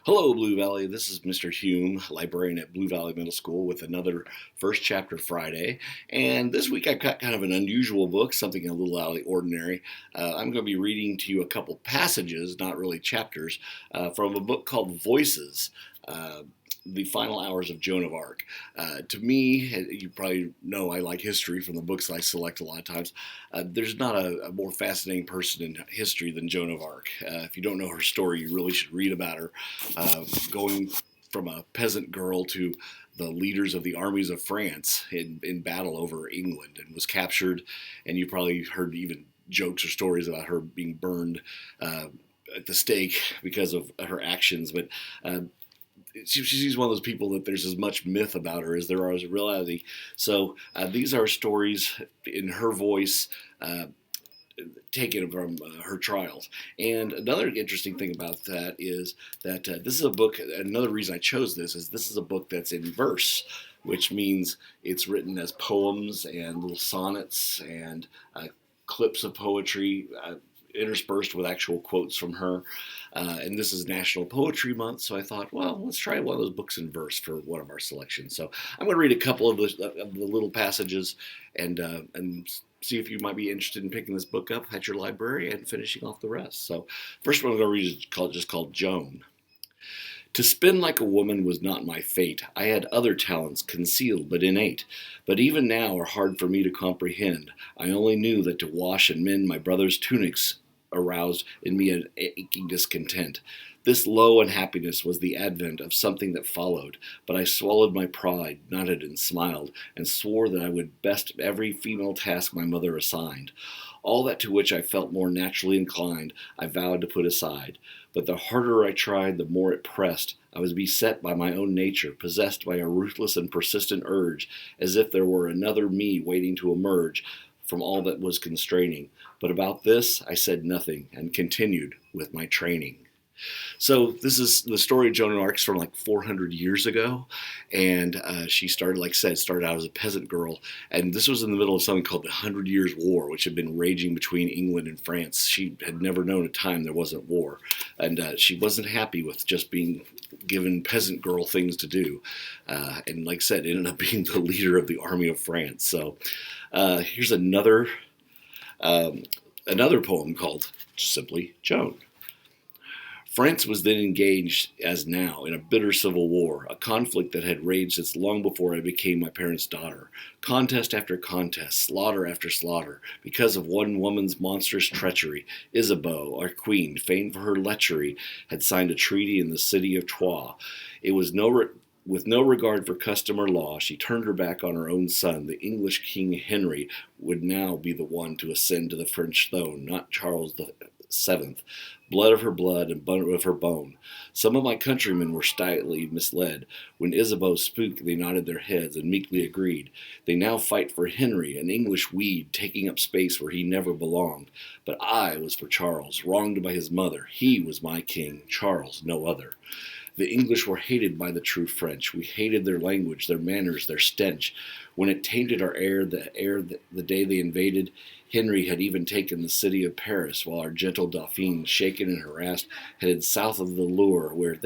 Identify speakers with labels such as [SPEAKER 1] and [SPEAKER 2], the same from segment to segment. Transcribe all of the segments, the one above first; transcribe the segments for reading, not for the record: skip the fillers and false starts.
[SPEAKER 1] Hello, Blue Valley. This is Mr. Hume, librarian at Blue Valley Middle School, with another First Chapter Friday. And this week I've got kind of an unusual book, something a little out of the ordinary. I'm going to be reading to you a couple passages, not really chapters, from a book called Voices. The Final Hours of Joan of Arc. To me, you probably know I like history from the books I select a lot of times. There's not a more fascinating person in history than Joan of Arc. If you don't know her story, you really should read about her. Going from a peasant girl to the leaders of the armies of France in battle over England, and was captured, and you probably heard even jokes or stories about her being burned at the stake because of her actions, but she's one of those people that there's as much myth about her as there is reality. So these are stories in her voice, taken from her trials. And another interesting thing about that is that this is a book. Another reason I chose this is a book that's in verse, which means it's written as poems and little sonnets and clips of poetry, interspersed with actual quotes from her. And this is National Poetry Month, so I thought, well, let's try one of those books in verse for one of our selections. So I'm going to read a couple of the little passages and see if you might be interested in picking this book up at your library and finishing off the rest. So first one I'm going to read is just called Joan. To spin like a woman was not my fate. I had other talents concealed but innate, but even now are hard for me to comprehend. I only knew that to wash and mend my brother's tunics aroused in me an aching discontent. This low unhappiness was the advent of something that followed, but I swallowed my pride, nodded and smiled, and swore that I would best every female task my mother assigned. All that to which I felt more naturally inclined, I vowed to put aside. But the harder I tried, the more it pressed. I was beset by my own nature, possessed by a ruthless and persistent urge, as if there were another me waiting to emerge from all that was constraining. But about this I said nothing, and continued with my training. So this is the story of Joan of Arc from like 400 years ago, and she started, like I said, started out as a peasant girl, and this was in the middle of something called the 100 Years' War, which had been raging between England and France. She had never known a time there wasn't war, and she wasn't happy with just being given peasant girl things to do, and like I said, ended up being the leader of the army of France. So here's another poem called simply Joan. France was then engaged, as now, in a bitter civil war, a conflict that had raged since long before I became my parents' daughter. Contest after contest, slaughter after slaughter, because of one woman's monstrous treachery. Isabeau, our queen, famed for her lechery, had signed a treaty in the city of Troyes. It was with no regard for custom or law, she turned her back on her own son. The English King Henry would now be the one to ascend to the French throne, not Charles VII. Blood of her blood and bone of her bone. Some of my countrymen were slightly misled. When Isabeau spoke, they nodded their heads and meekly agreed. They now fight for Henry, an English weed, taking up space where he never belonged. But I was for Charles, wronged by his mother. He was my king, Charles, no other. The English were hated by the true French. We hated their language, their manners, their stench. When it tainted our air the day they invaded, Henry had even taken the city of Paris, while our gentle Dauphin, shaken and harassed, headed south of the Loire, where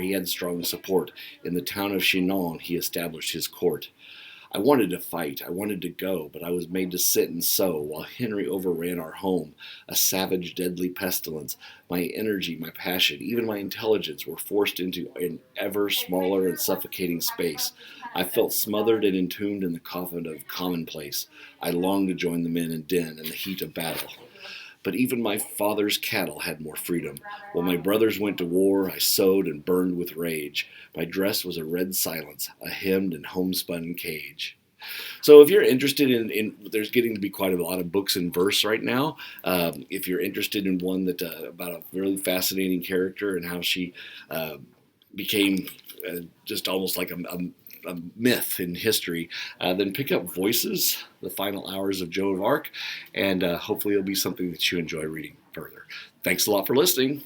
[SPEAKER 1] he had strong support. In the town of Chinon he established his court. I wanted to fight, I wanted to go, but I was made to sit and sew, while Henry overran our home, a savage, deadly pestilence. My energy, my passion, even my intelligence were forced into an ever smaller and suffocating space. I felt smothered and entombed in the coffin of commonplace. I longed to join the men in din in the heat of battle. But even my father's cattle had more freedom. While my brothers went to war, I sewed and burned with rage. My dress was a red silence, a hemmed and homespun cage. So if you're interested in there's getting to be quite a lot of books in verse right now. If you're interested in one that about a really fascinating character and how she became just almost like a myth in history, then pick up Voices, The Final Hours of Joan of Arc, and hopefully it'll be something that you enjoy reading further. Thanks a lot for listening.